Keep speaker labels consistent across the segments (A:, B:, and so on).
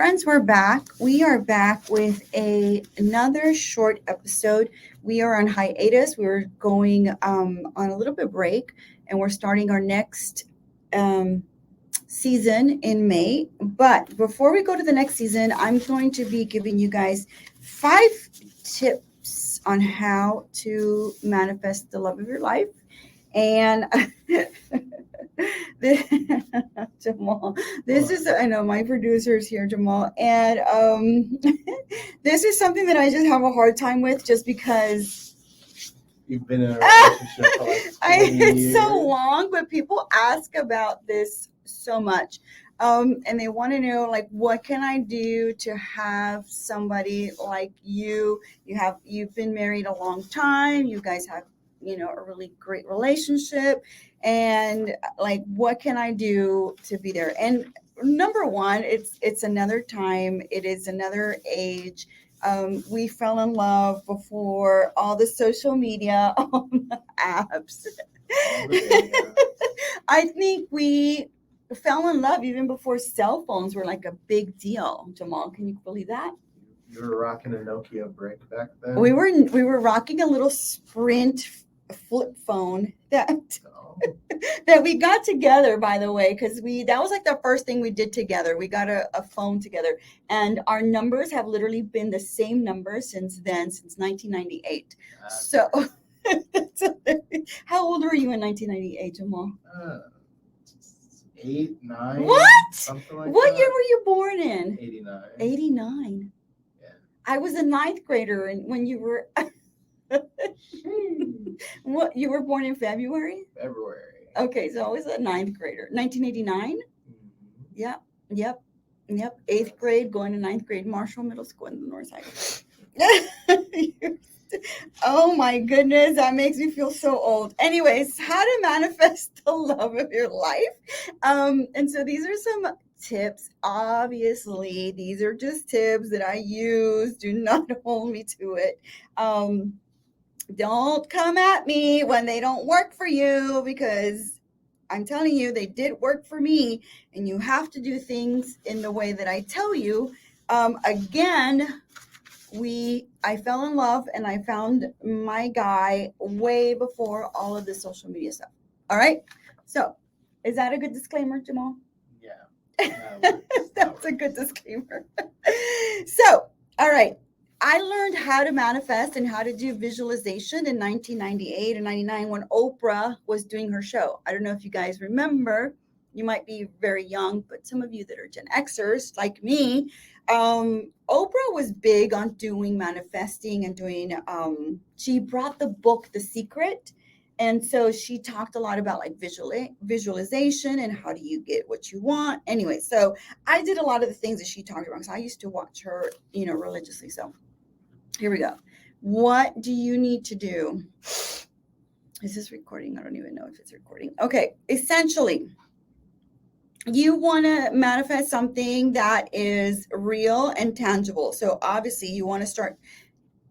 A: Friends, we're back. We are back with another short episode. We are on hiatus. We're going on a little bit of break, and we're starting our next um, season in May. But before we go to the next season, I'm going to be giving you guys 5 tips on how to manifest the love of your life. And this, Jamal, this is, I know my producer is here, Jamal, and this is something that I just have a hard time with, just because
B: you've been in a relationship for like 20
A: it's
B: years.
A: so long, but people ask about this so much. And they want to know, like, what can I do to have somebody like you? You've been married a long time. You guys have, a really great relationship. And like, what can I do to be there? And number one, it's another time. It is another age. We fell in love before all the social media, all the apps. I think we fell in love even before cell phones were like a big deal. Jamal, can you believe that?
B: You were rocking a Nokia brick back then?
A: We were rocking a little Sprint flip phone that that we got together, by the way, because that was like the first thing we did together. We got a phone together, and our numbers have literally been the same number since then, since 1998. So how old were you in 1998, Jamal?
B: 8, 9.
A: What?
B: Something like
A: what
B: that.
A: Year were you born in?
B: 89.
A: 89.
B: Yeah.
A: I was a ninth grader, and when you were what, you were born in February?
B: February.
A: Okay, so I was a ninth grader. 1989? Mm-hmm. Yep. 8th grade, going to ninth grade, Marshall Middle School in the North Side. Oh my goodness, that makes me feel so old. Anyways, how to manifest the love of your life. And so these are some tips. Obviously, these are just tips that I use. Do not hold me to it. Don't come at me when they don't work for you, because I'm telling you, they did work for me, and you have to do things in the way that I tell you. Again, I fell in love and I found my guy way before all of the social media stuff. All right. So is that a good disclaimer, Jamal?
B: Yeah.
A: That's a good disclaimer. So, all right. I learned how to manifest and how to do visualization in 1998 and 99 when Oprah was doing her show. I don't know if you guys remember. You might be very young, but some of you that are Gen Xers like me, Oprah was big on doing manifesting and doing, she brought the book, The Secret. And so she talked a lot about like visualization and how do you get what you want. Anyway, so I did a lot of the things that she talked about, because I used to watch her, religiously. So here we go. What do you need to do? Is this recording? I don't even know if it's recording. Okay. Essentially, you want to manifest something that is real and tangible. So obviously you want to start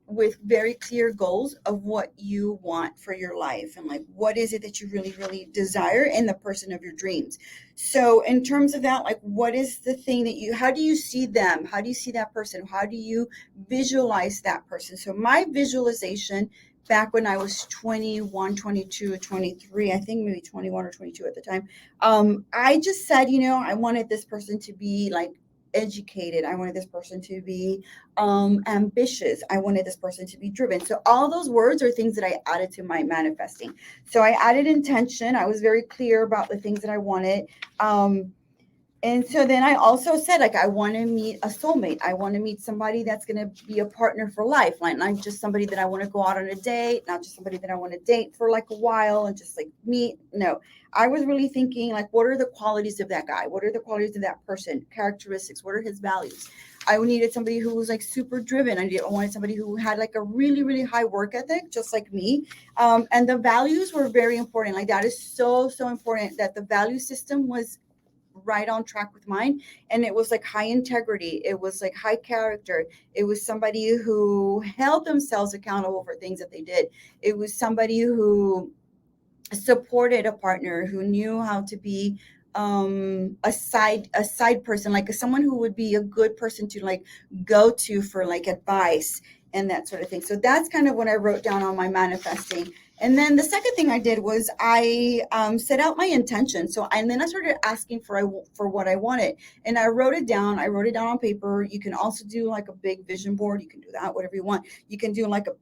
A: with very clear goals of what you want for your life, and like, what is it that you really, really desire in the person of your dreams. So in terms of that, like, what is the thing that how do you see them? How do you see that person? How do you visualize that person? So my visualization back when I was 21, 22, 23, I think maybe 21 or 22 at the time, I just said, I wanted this person to be like educated. I wanted this person to be ambitious. I wanted this person to be driven. So all those words are things that I added to my manifesting. So I added intention. I was very clear about the things that I wanted. And so then I also said, like, I want to meet a soulmate. I want to meet somebody that's going to be a partner for life. Like, not just somebody that I want to go out on a date, not just somebody that I want to date for like a while and just like meet. No, I was really thinking, like, what are the qualities of that guy? What are the qualities of that person? Characteristics? What are his values? I needed somebody who was like super driven. I wanted somebody who had like a really, really high work ethic, just like me. And the values were very important. Like, that is so, so important, that the value system was right on track with mine. And it was like high integrity. It was like high character. It was somebody who held themselves accountable for things that they did. It was somebody who supported a partner, who knew how to be a side person, like someone who would be a good person to like go to for like advice and that sort of thing. So that's kind of what I wrote down on my manifesting. And then the second thing I did was I set out my intention. And then I started asking for what I wanted, and I wrote it down. I wrote it down on paper. You can also do like a big vision board. You can do that, whatever you want. You can do like a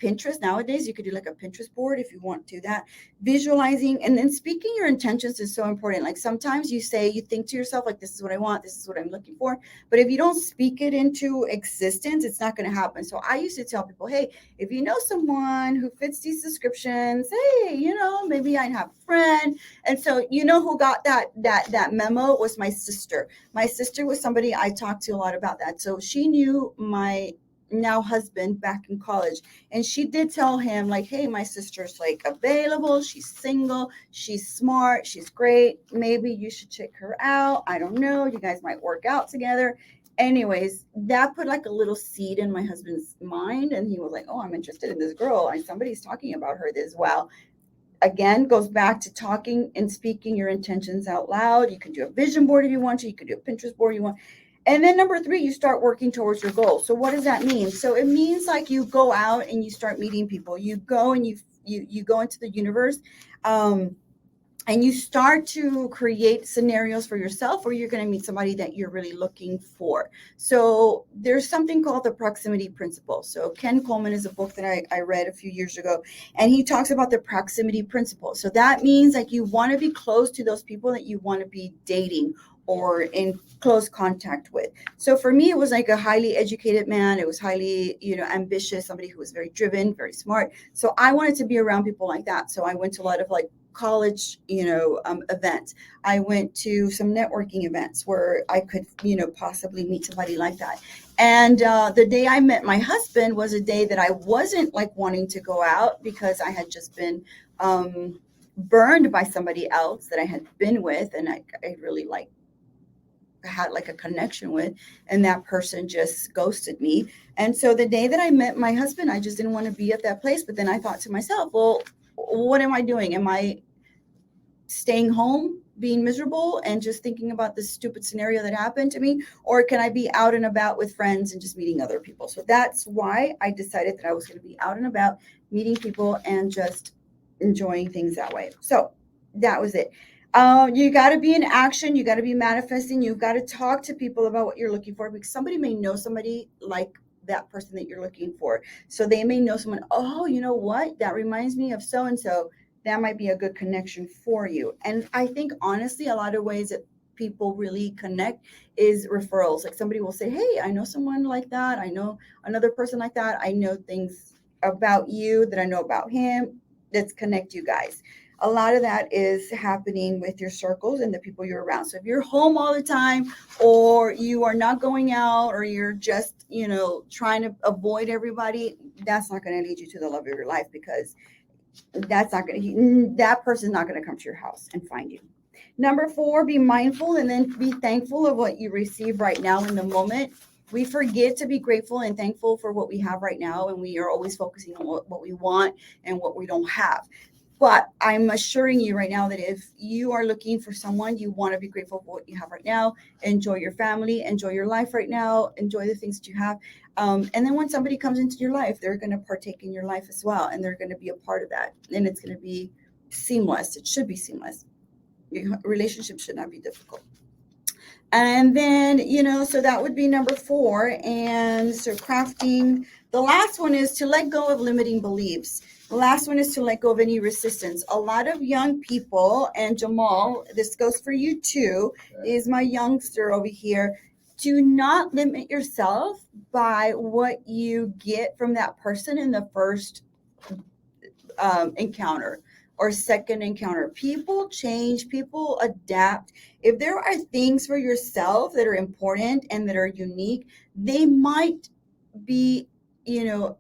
A: Pinterest nowadays. You could do like a Pinterest board if you want to do that. Visualizing and then speaking your intentions is so important. Like sometimes you think to yourself, like, this is what I want, this is what I'm looking for. But if you don't speak it into existence, it's not going to happen. So I used to tell people, hey, if you know someone who fits these descriptions, hey, maybe I'd have a friend. And so who got that memo was my sister. My sister was somebody I talked to a lot about that. So she knew my now husband back in college, and she did tell him, like, hey, my sister's like available, she's single, she's smart, she's great, maybe you should check her out, I don't know, you guys might work out together. Anyways, that put like a little seed in my husband's mind, and he was like, oh, I'm interested in this girl, and somebody's talking about her as well. Again, goes back to talking and speaking your intentions out loud. You can do a vision board if you want to, you can do a Pinterest board if you want. And then number 3, you start working towards your goal. So what does that mean? So it means like you go out and you start meeting people. You go and you go into the universe, and you start to create scenarios for yourself where you're going to meet somebody that you're really looking for. So there's something called the proximity principle. So Ken Coleman is a book that I read a few years ago, and he talks about the proximity principle. So that means like you want to be close to those people that you want to be dating or in close contact with. So for me, it was like a highly educated man. It was highly, ambitious, somebody who was very driven, very smart. So I wanted to be around people like that. So I went to a lot of like college, events. I went to some networking events where I could, possibly meet somebody like that. And the day I met my husband was a day that I wasn't like wanting to go out because I had just been burned by somebody else that I had been with, and I really had like a connection with, and that person just ghosted me. And so the day that I met my husband, I just didn't want to be at that place. But then I thought to myself, well, what am I doing? Am I staying home being miserable and just thinking about this stupid scenario that happened to me, or can I be out and about with friends and just meeting other people? So that's why I decided that I was going to be out and about meeting people and just enjoying things that way. So that was it. You got to be in action. You got to be manifesting. You've got to talk to people about what you're looking for, because somebody may know somebody like that person that you're looking for. So they may know someone, oh, you know what? That reminds me of so and so. That might be a good connection for you. And I think honestly, a lot of ways that people really connect is referrals. Like somebody will say, hey, I know someone like that. I know another person like that. I know things about you that I know about him. Let's connect you guys. A lot of that is happening with your circles and the people you're around. So if you're home all the time, or you are not going out, or you're just, trying to avoid everybody, that's not going to lead you to the love of your life, because that person's not going to come to your house and find you. Number 4, be mindful and then be thankful of what you receive right now in the moment. We forget to be grateful and thankful for what we have right now, and we are always focusing on what we want and what we don't have. But I'm assuring you right now that if you are looking for someone, you want to be grateful for what you have right now. Enjoy your family, enjoy your life right now, enjoy the things that you have. And then when somebody comes into your life, they're going to partake in your life as well, and they're going to be a part of that. And it's going to be seamless. It should be seamless. Your relationship should not be difficult. And then, so that would be number 4. And so crafting, the last one is to let go of limiting beliefs. The last one is to let go of any resistance. A lot of young people, and Jamal, this goes for you too, is my youngster over here. Do not limit yourself by what you get from that person in the first encounter or second encounter. People change, people adapt. If there are things for yourself that are important and that are unique, they might be,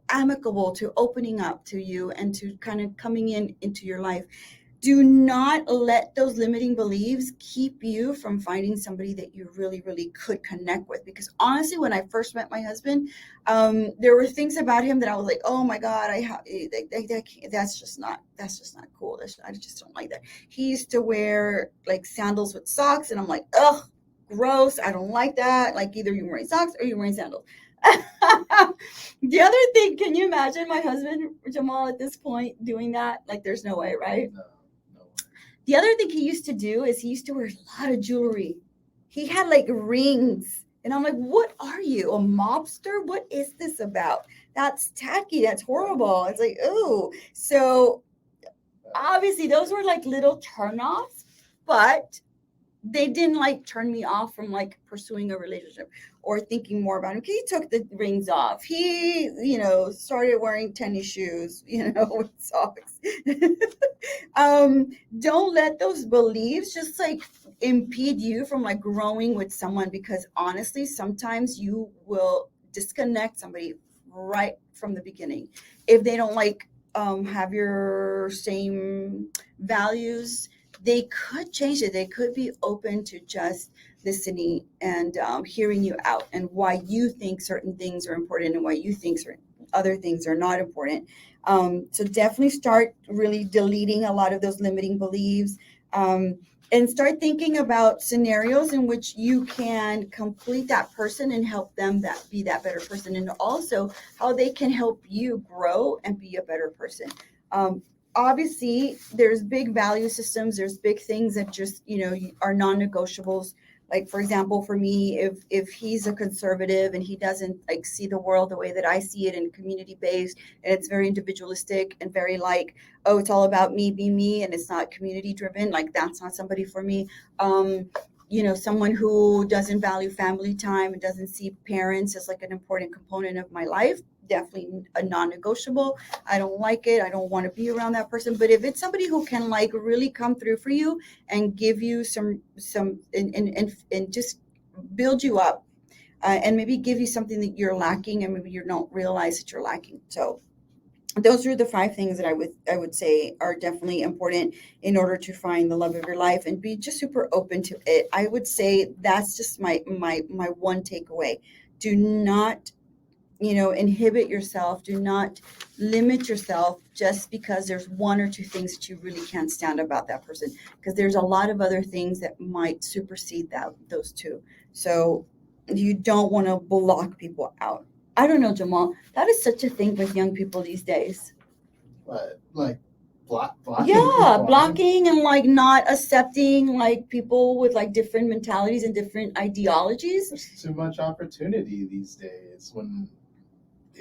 A: amicable to opening up to you and to kind of coming into your life. do not let those limiting beliefs keep you from finding somebody that you really, really could connect with. Because honestly, when I first met my husband, there were things about him that I was like, oh my God, that's just not cool. I just don't like that. He used to wear like sandals with socks, and I'm like, ugh, gross. I don't like that. Like either you're wearing socks or you're wearing sandals. The other thing, can you imagine my husband Jamal at this point doing that? Like, there's no way, right?
B: No, no way.
A: The other thing he used to do is he used to wear a lot of jewelry. He had like rings. And I'm like, what are you, a mobster? What is this about? That's tacky. That's horrible. It's like, ooh. So obviously, those were like little turnoffs, but they didn't like turn me off from like pursuing a relationship or thinking more about him. He took the rings off. He, started wearing tennis shoes, with socks. Don't let those beliefs just like impede you from like growing with someone, because honestly, sometimes you will disconnect somebody right from the beginning if they don't like have your same values. They could change it. They could be open to just listening and hearing you out and why you think certain things are important and why you think certain other things are not important. So definitely start really deleting a lot of those limiting beliefs, and start thinking about scenarios in which you can complete that person and help them be that better person, and also how they can help you grow and be a better person. Obviously there's big value systems, there's big things that just are non-negotiables. Like for example, for me, if he's a conservative and he doesn't like see the world the way that I see it, and community based, and it's very individualistic and very like, oh, it's all about me, be me, and it's not community driven, like that's not somebody for me. Someone who doesn't value family time and doesn't see parents as like an important component of my life, definitely a non-negotiable. I don't like it. I don't want to be around that person. But if it's somebody who can like really come through for you and give you some and just build you up, and maybe give you something that you're lacking and maybe you don't realize that you're lacking. So those are the 5 things that I would say are definitely important in order to find the love of your life and be just super open to it. I would say that's just my one takeaway. Do not inhibit yourself. Do not limit yourself just because there's 1 or 2 things that you really can't stand about that person, because there's a lot of other things that might supersede those 2. So you don't want to block people out. I don't know, Jamal. That is such a thing with young people these days.
B: But like blocking
A: Yeah,
B: people out.
A: blocking and like not accepting like people with like different mentalities and different ideologies.
B: There's too much opportunity these days. When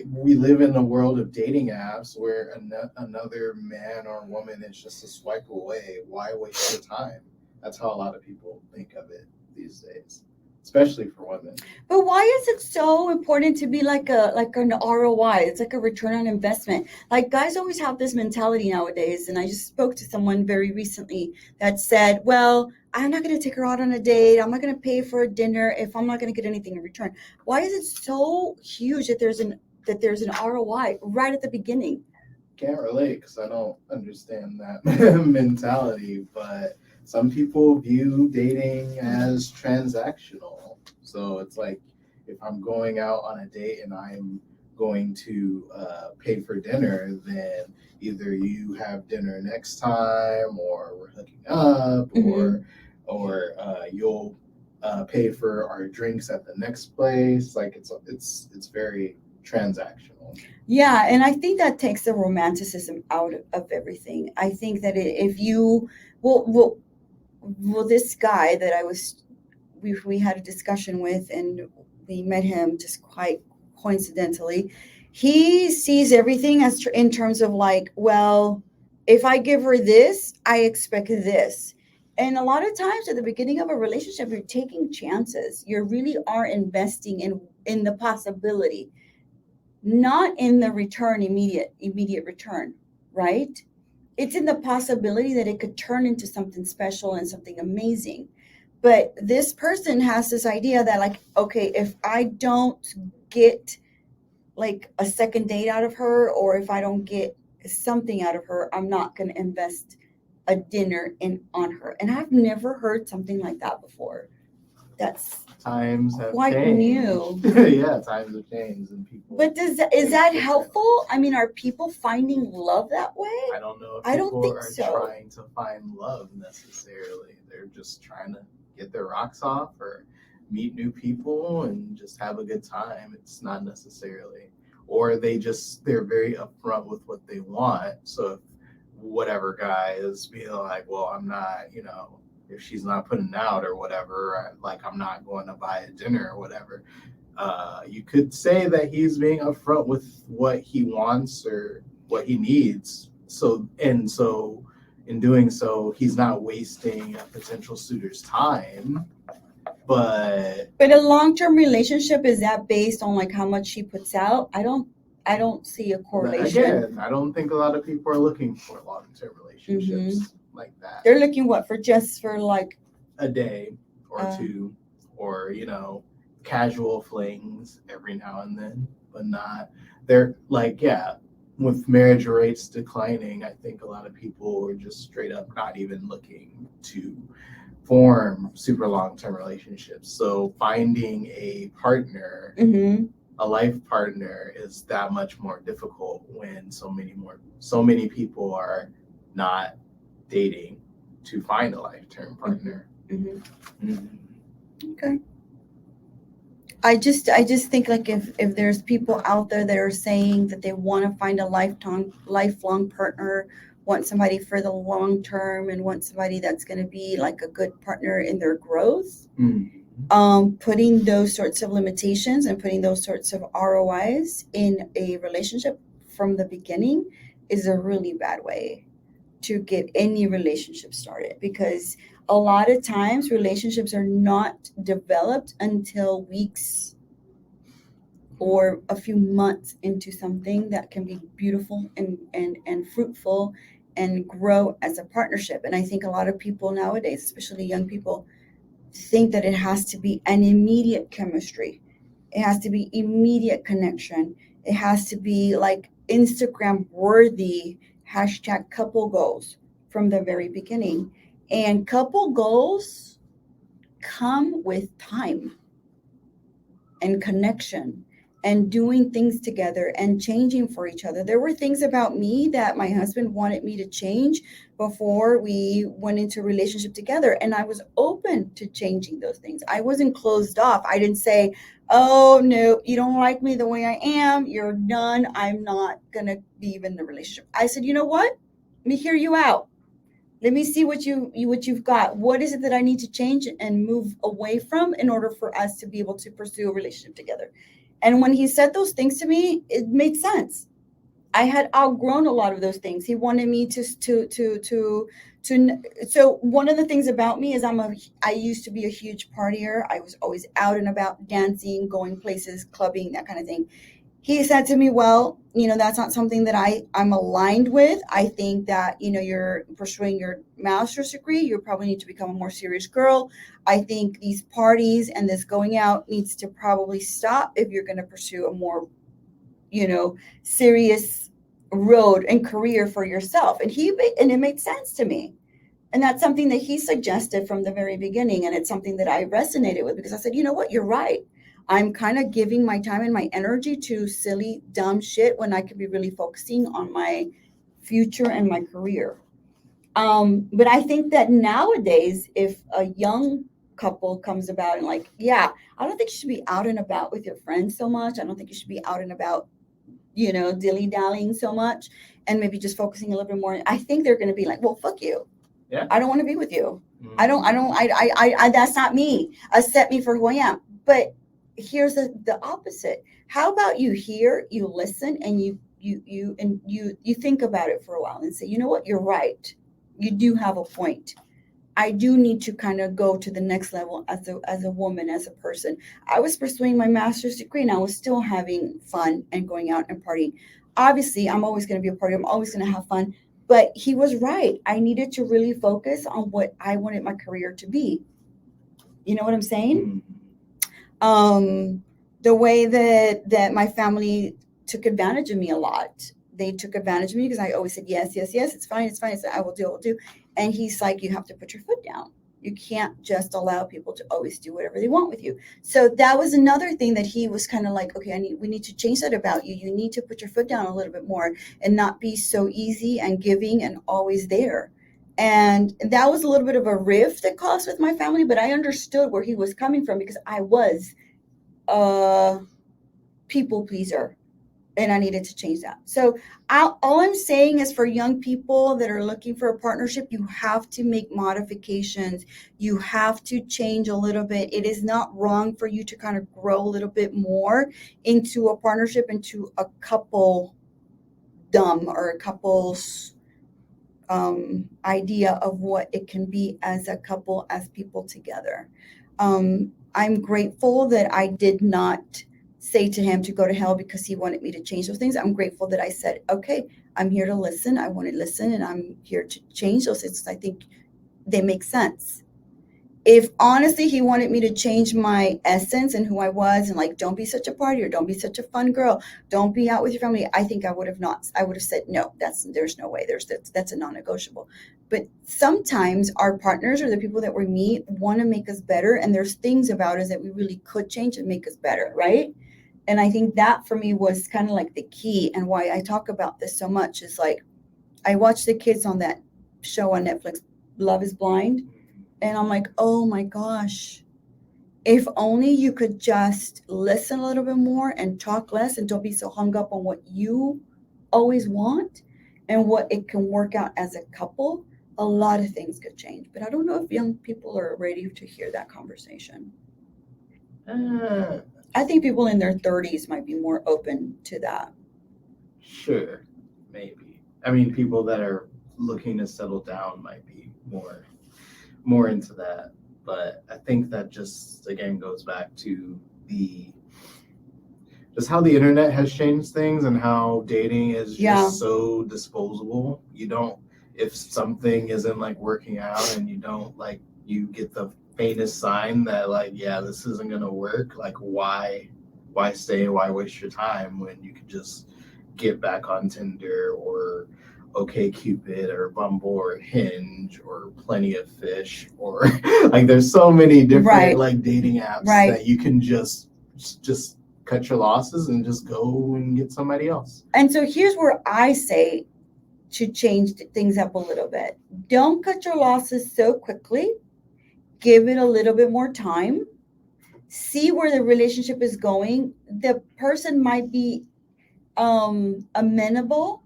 B: we live in a world of dating apps where another man or woman is just a swipe away, why waste your time? That's how a lot of people think of it these days, especially for women.
A: But why is it so important to be like an ROI? It's like a return on investment. Like guys always have this mentality nowadays, and I just spoke to someone very recently that said, "Well, I'm not going to take her out on a date. I'm not going to pay for a dinner if I'm not going to get anything in return." Why is it so huge that there's an ROI right at the beginning?
B: Can't relate because I don't understand that mentality, but some people view dating as transactional. So it's like if I'm going out on a date and I'm going to pay for dinner, then either you have dinner next time, or we're hooking up,
A: Mhm.
B: or you'll pay for our drinks at the next place. Like it's very transactional.
A: Yeah, and I think that takes the romanticism out of everything. I think that if you well, this guy that we had a discussion with, and we met him just quite coincidentally. He sees everything as in terms of like, well, if I give her this, I expect this. And a lot of times at the beginning of a relationship, you're taking chances. You really are investing in the possibility, not in the return, immediate return, right? It's in the possibility that it could turn into something special and something amazing. But this person has this idea that like, okay, if I don't get like a second date out of her, or if I don't get something out of her, I'm not going to invest a dinner on her. And I've never heard something like that before. That's
B: times have
A: quite
B: changed.
A: new.
B: Yeah, times have changed and people.
A: But is that helpful? I mean, are people finding love that way?
B: I don't know if
A: I don't
B: people
A: think
B: are
A: so.
B: trying to find love necessarily. They're just trying to get their rocks off or meet new people and just have a good time. It's not necessarily, or they're very upfront with what they want. So if whatever guy is being like, well, I'm not, if she's not putting out or whatever, like I'm not going to buy a dinner or whatever. You could say that he's being upfront with what he wants or what he needs. So in doing so, he's not wasting a potential suitor's time. But
A: a long-term relationship, is that based on like how much she puts out? I don't see a correlation.
B: Again, I don't think a lot of people are looking for long-term relationships like that.
A: They're looking for like
B: a day or two, or casual flings every now and then, but not. They're like, yeah, with marriage rates declining, I think a lot of people are just straight up not even looking to form super long-term relationships. So finding a partner, a life partner, is that much more difficult when so many people are not dating to find a life-term partner.
A: Okay. I just think like if there's people out there that are saying that they want to find a lifelong partner, want somebody for the long term, and want somebody that's going to be like a good partner in their growth, putting those sorts of limitations and putting those sorts of ROIs in a relationship from the beginning is a really bad way to get any relationship started, because a lot of times relationships are not developed until weeks or a few months into something that can be beautiful and fruitful and grow as a partnership. And I think a lot of people nowadays, especially young people, think that it has to be an immediate chemistry. It has to be immediate connection. It has to be like Instagram worthy #couple goals from the very beginning. And couple goals come with time and connection and doing things together and changing for each other. There were things about me that my husband wanted me to change before we went into a relationship together. And I was open to changing those things. I wasn't closed off. I didn't say, oh, no, you don't like me the way I am. You're done. I'm not going to be in the relationship. I said, you know what? Let me hear you out. Let me see what you've got. What is it that I need to change and move away from in order for us to be able to pursue a relationship together? And when he said those things to me, it made sense. I had outgrown a lot of those things. He wanted me to. So one of the things about me is I used to be a huge partier. I was always out and about, dancing, going places, clubbing, that kind of thing. He said to me, well, that's not something that I'm aligned with. I think that, you're pursuing your master's degree. You probably need to become a more serious girl. I think these parties and this going out needs to probably stop if you're going to pursue a more, serious road and career for yourself. And it made sense to me. And that's something that he suggested from the very beginning. And it's something that I resonated with, because I said, you know what, you're right. I'm kind of giving my time and my energy to silly, dumb shit when I could be really focusing on my future and my career. But I think that nowadays, if a young couple comes about and like, yeah, I don't think you should be out and about with your friends so much. I don't think you should be out and about, dilly-dallying so much, and maybe just focusing a little bit more. I think they're going to be like, well, fuck you.
B: Yeah.
A: I don't want to be with you. I that's not me. Accept me for who I am. But here's the opposite. How about you hear, you listen, and you think about it for a while and say, you know what, you're right. You do have a point. I do need to kind of go to the next level as a woman, as a person. I was pursuing my master's degree and I was still having fun and going out and partying. Obviously, I'm always going to be a party. I'm always going to have fun. But he was right. I needed to really focus on what I wanted my career to be. You know what I'm saying? The way that my family took advantage of me a lot. They took advantage of me because I always said, yes, it's fine. I will do. And he's like, you have to put your foot down. You can't just allow people to always do whatever they want with you. So that was another thing that he was kind of like, okay, we need to change that about you. You need to put your foot down a little bit more and not be so easy and giving and always there. And that was a little bit of a rift that caused with my family, but I understood where he was coming from because I was a people pleaser and I needed to change that. So all I'm saying is for young people that are looking for a partnership, you have to make modifications. You have to change a little bit. It is not wrong for you to kind of grow a little bit more into a partnership, into a couple or a couple's idea of what it can be as a couple, as people together. I'm grateful that I did not say to him to go to hell because he wanted me to change those things. I'm grateful that I said, okay, I'm here to listen. I want to listen and I'm here to change those things. I think they make sense. If honestly he wanted me to change my essence and who I was and like, don't be such a partier, don't be such a fun girl, don't be out with your family, I think I would have said, no, there's no way, that's a non-negotiable. But sometimes our partners or the people that we meet want to make us better, and there's things about us that we really could change and make us better, right? And I think that for me was kind of like the key, and why I talk about this so much is like, I watched the kids on that show on Netflix, Love is Blind. And I'm like, oh my gosh, if only you could just listen a little bit more and talk less and don't be so hung up on what you always want and what it can work out as a couple, a lot of things could change. But I don't know if young people are ready to hear that conversation. I think people in their 30s might be more open to that.
B: Sure, maybe. I mean, people that are looking to settle down might be more into that, but I think that just again goes back to just how the internet has changed things and how dating is just so disposable. You don't, if something isn't like working out and you don't like, you get the faintest sign that like, yeah, this isn't gonna work, like why stay, why waste your time when you could just get back on Tinder or OkCupid or Bumble or Hinge or Plenty of Fish or like there's so many different like dating apps that you can just cut your losses and just go and get somebody else.
A: And so here's where I say to change things up a little bit. Don't cut your losses so quickly. Give it a little bit more time. See where the relationship is going. The person might be amenable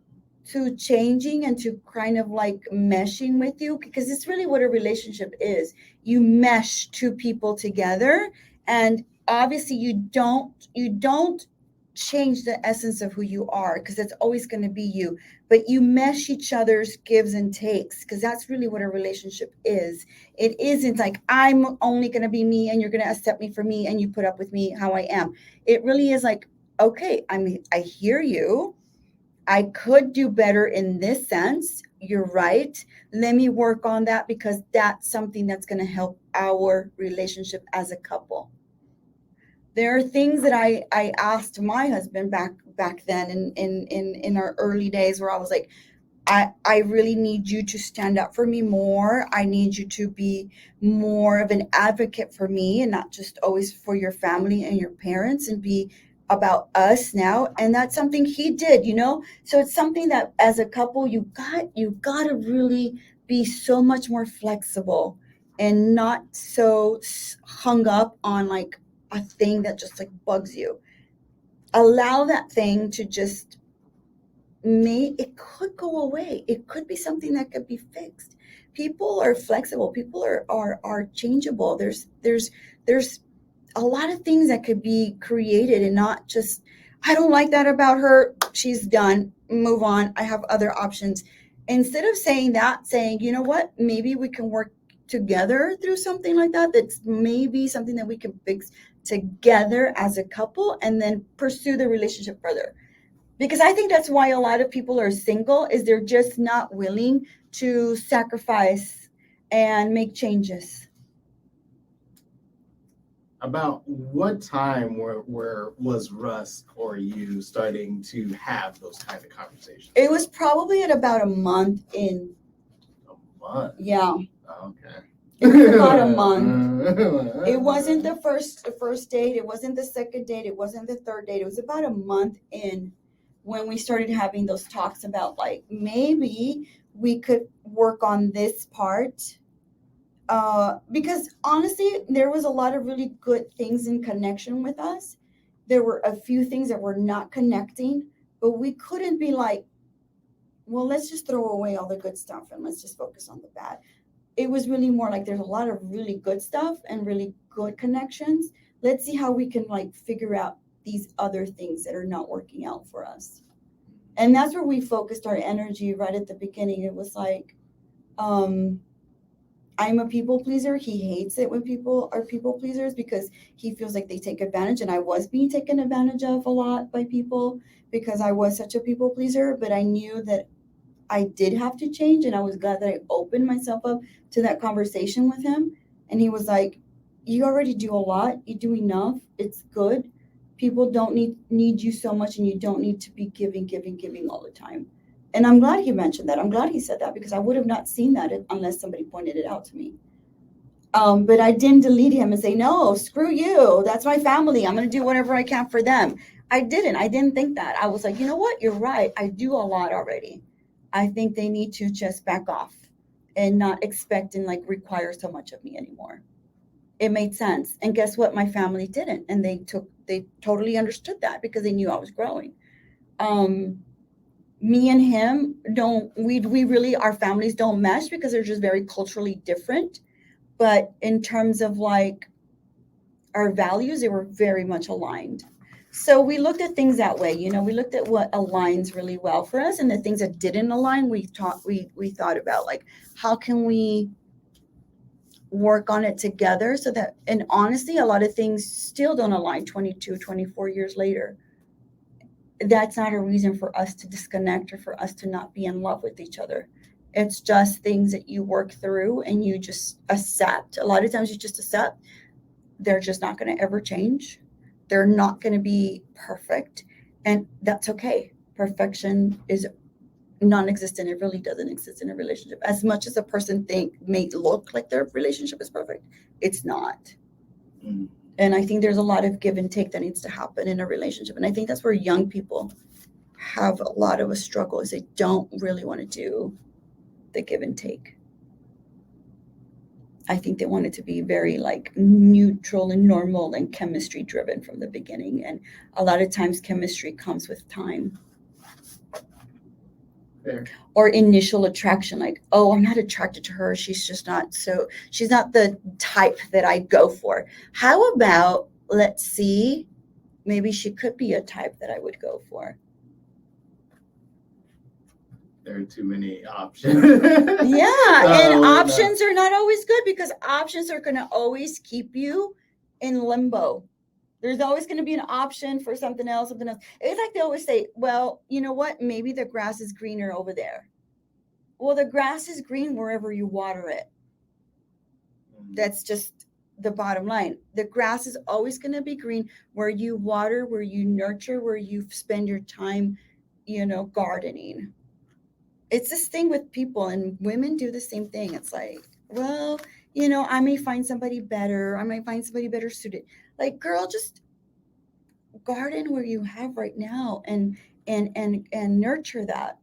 A: to changing and to kind of like meshing with you, because it's really what a relationship is. You mesh two people together, and obviously you don't change the essence of who you are, because it's always going to be you, but you mesh each other's gives and takes, because that's really what a relationship is. It isn't like I'm only going to be me and you're going to accept me for me and you put up with me how I am. It really is like, okay, I hear you. I could do better in this sense. You're right. Let me work on that, because that's something that's going to help our relationship as a couple. There are things that I asked my husband back then in our early days, where I was like, I really need you to stand up for me more. I need you to be more of an advocate for me and not just always for your family and your parents, and be about us now. And that's something he did, so it's something that as a couple you got to really be so much more flexible and not so hung up on like a thing that just like bugs you. Allow that thing to just it could go away. It could be something that could be fixed. People are flexible. People are changeable. There's a lot of things that could be created, and not just, I don't like that about her, she's done, move on, I have other options. Instead of saying that, saying, you know what, maybe we can work together through something like that. That's maybe something that we can fix together as a couple, and then pursue the relationship further. Because I think that's why a lot of people are single, is they're just not willing to sacrifice and make changes.
B: About what time was Rusk or you starting to have those kind of conversations?
A: It was probably at about a month in.
B: A month.
A: Yeah.
B: Okay.
A: It was about a month. It wasn't the first date. It wasn't the second date. It wasn't the third date. It was about a month in when we started having those talks about like maybe we could work on this part. Because honestly, there was a lot of really good things in connection with us. There were a few things that were not connecting, but we couldn't be like, well, let's just throw away all the good stuff and let's just focus on the bad. It was really more like there's a lot of really good stuff and really good connections. Let's see how we can like figure out these other things that are not working out for us. And that's where we focused our energy right at the beginning. It was like, I'm a people pleaser. He hates it when people are people pleasers because he feels like they take advantage. And I was being taken advantage of a lot by people because I was such a people pleaser. But I knew that I did have to change. And I was glad that I opened myself up to that conversation with him. And he was like, you already do a lot. You do enough. It's good. People don't need you so much, and you don't need to be giving all the time. And I'm glad he mentioned that. I'm glad he said that because I would have not seen that unless somebody pointed it out to me. But I didn't delete him and say, no, screw you. That's my family. I'm going to do whatever I can for them. I didn't think that. I was like, you know what? You're right. I do a lot already. I think they need to just back off and not expect and like require so much of me anymore. It made sense. And guess what? My family didn't. And they totally understood that because they knew I was growing. Me and him we really, our families don't mesh because they're just very culturally different. But in terms of like our values, they were very much aligned. So we looked at things that way. We looked at what aligns really well for us, and the things that didn't align, we thought about like, how can we work on it together so that, and honestly, a lot of things still don't align 22, 24 years later. That's not a reason for us to disconnect or for us to not be in love with each other. It's just things that you work through and you just accept. A lot of times you just accept they're just not going to ever change. They're not going to be perfect. And that's okay. Perfection is non-existent. It really doesn't exist in a relationship. As much as a person may look like their relationship is perfect, it's not. Mm. And I think there's a lot of give and take that needs to happen in a relationship. And I think that's where young people have a lot of a struggle, is they don't really want to do the give and take. I think they want it to be very like neutral and normal and chemistry driven from the beginning. And a lot of times chemistry comes with time. Fair. Or initial attraction, like, oh, I'm not attracted to her. She's not the type that I go for. How about, let's see, maybe she could be a type that I would go for.
B: There are too many options.
A: Yeah, and options are not always good because options are going to always keep you in limbo. There's always going to be an option for something else. It's like they always say, well, you know what? Maybe the grass is greener over there. Well, the grass is green wherever you water it. That's just the bottom line. The grass is always going to be green where you water, where you nurture, where you spend your time, gardening. It's this thing with people, and women do the same thing. It's like, well, I may find somebody better. I might find somebody better suited. Like, girl, just garden where you have right now and nurture that.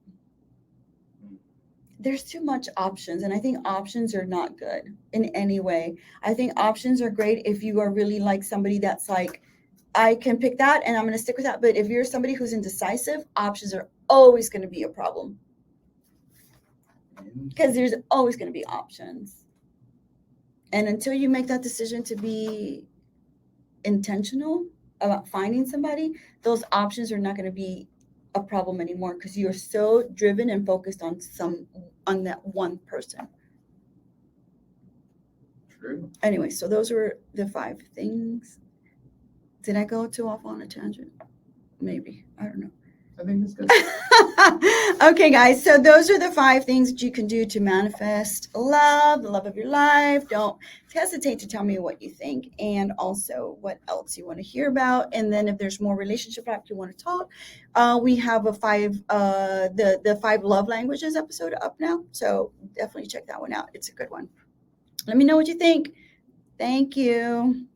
A: There's too much options, and I think options are not good in any way. I think options are great if you are really like somebody that's like, I can pick that and I'm going to stick with that. But if you're somebody who's indecisive, options are always going to be a problem. Because there's always going to be options. And until you make that decision to be intentional about finding somebody, those options are not going to be a problem anymore because you're so driven and focused on that one person. True. Anyway, so those were the 5 things. Did I go too off on a tangent? Maybe. I don't know.
B: I think it's good.
A: Okay, guys. So those are the 5 things that you can do to manifest love, the love of your life. Don't hesitate to tell me what you think, and also what else you want to hear about. And then if there's more relationship stuff you want to talk, we have a 5 the 5 love languages episode up now. So definitely check that one out. It's a good one. Let me know what you think. Thank you.